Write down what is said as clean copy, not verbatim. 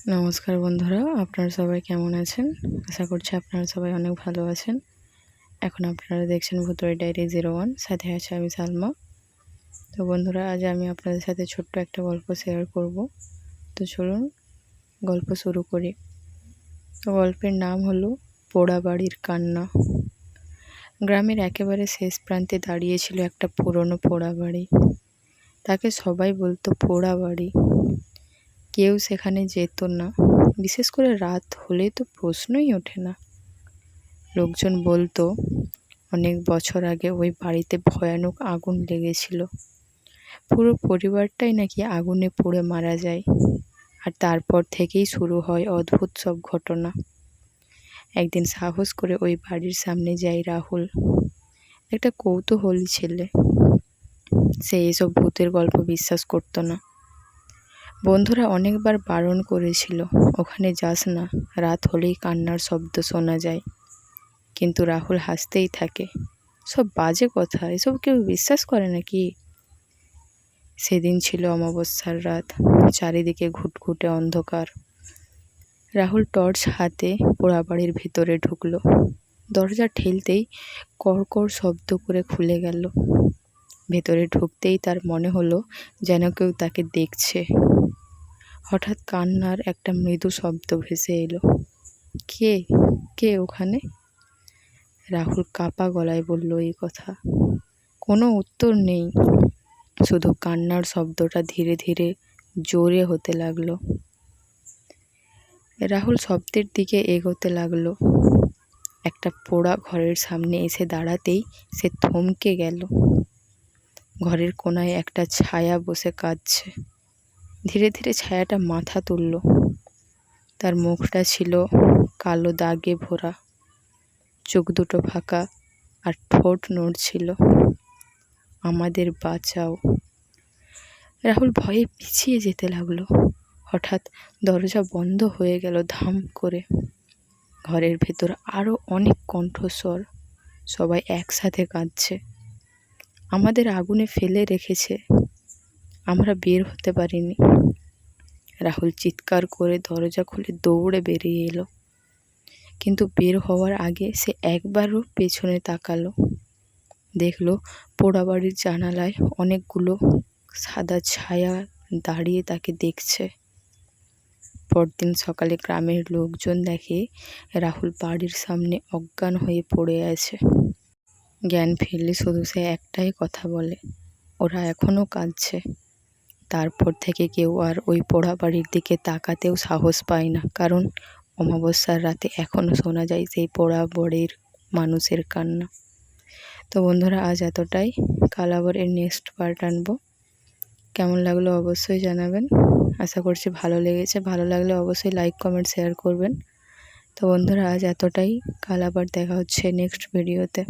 নমস্কার বন্ধুরা, আপনারা সবাই কেমন আছেন? আশা করছি আপনারা সবাই অনেক ভালো আছেন। এখন আপনারা দেখছেন ভূতুড়ে ডায়েরি 01, সাথে আছে আমি সালমা। তো বন্ধুরা, আজ আমি আপনাদের সাথে ছোট্ট একটা গল্প শেয়ার করব। তো চলুন গল্প শুরু করি। তো গল্পের নাম হলো পোড়া বাড়ির কান্না। গ্রামের একেবারে শেষ প্রান্তে দাঁড়িয়েছিল একটা পুরনো পোড়া বাড়ি। তাকে সবাই বলতো পোড়া বাড়ি। কেউ সেখানে যেত না, বিশেষ করে রাত হলে তো প্রশ্নই ওঠে না। লোকজন বলতো অনেক বছর আগে ওই বাড়িতে ভয়ানক আগুন লেগেছিল। পুরো পরিবারটাই নাকি আগুনে পুড়ে মারা যায়। আর তারপর থেকেই শুরু হয় অদ্ভুত সব ঘটনা। একদিন সাহস করে ওই বাড়ির সামনে যায় রাহুল, একটা কৌতূহলী ছেলে। সে এসব ভূতের গল্প বিশ্বাস করতো না। বন্ধুরা অনেকবার বারণ করেছিল, ওখানে যাস না, রাত হলেই কান্নার শব্দ শোনা যায়। কিন্তু রাহুল হাসতেই থাকে, সব বাজে কথা, এসব কেউ বিশ্বাস করে নাকি। সেদিন ছিল অমাবস্যার রাত, চারিদিকে ঘুটঘুটে অন্ধকার। রাহুল টর্চ হাতে পোড়া বাড়ির ভিতরে ঢুকলো। দরজা ঠেলতেই কড়কড় শব্দ করে খুলে গেল। ভেতরে ঢুকতেই তার মনে হলো যেন কেউ তাকে দেখছে। হঠাৎ কান্নার একটা মৃদু শব্দ ভেসে এলো। কে কে ওখানে? রাহুল কাঁপা গলায় বলল এই কথা। কোনো উত্তর নেই, শুধু কান্নার শব্দটা ধীরে ধীরে জোরে হতে লাগলো। রাহুল শব্দের দিকে এগোতে লাগলো। একটা পোড়া ঘরের সামনে এসে দাঁড়াতেই সে থমকে গেল। ঘরের কোনায় একটা ছায়া বসে কাঁদছে। ধীরে ধীরে ছায়াটা মাথা তুলল। তার মুখটা ছিল কালো দাগে ভরা, চোখ দুটো ফাঁকা আর ঠোঁট নড়ছিল। আমাদের বাঁচাও। রাহুল ভয়ে পিছিয়ে যেতে লাগলো। হঠাৎ দরজা বন্ধ হয়ে গেল ধাম করে। ঘরের ভেতর আরো অনেক কণ্ঠস্বর, সবাই একসাথে কাঁদছে। আমাদের আগুনে ফেলে রেখেছে, আমরা বের হতে পারিনি। রাহুল চিৎকার করে দরজা খুলে দৌড়ে বেরিয়ে এলো। কিন্তু বের হওয়ার আগে সে একবারও পেছনে তাকালো। দেখলো পোড়া বাড়ির জানালায় অনেকগুলো সাদা ছায়া দাঁড়িয়ে তাকে দেখছে। পরদিন সকালে গ্রামের লোকজন দেখে রাহুল বাড়ির সামনে অজ্ঞান হয়ে পড়ে আছে। জ্ঞান ফিরলে শুধু সে একটাই কথা বলে, ওরা এখনো কাঁদছে। তারপর থেকে কেউ আর ওই পোড়া বাড়ির দিকে তাকাতেও সাহস পায় না, কারণ অমাবস্যার রাতে এখনো শোনা যায় সেই পোড়া বাড়ির মানুষের কান্না। তো বন্ধুরা, আজ এতটাই। কাল আবার এর নেক্সট পার্ট আনবো। কেমন লাগলো অবশ্যই জানাবেন। আশা করছি ভালো লেগেছে। ভালো লাগলে অবশ্যই লাইক, কমেন্ট, শেয়ার করবেন। তো বন্ধুরা, আজ এতটাই। কাল আবার দেখা হচ্ছে নেক্সট ভিডিওতে।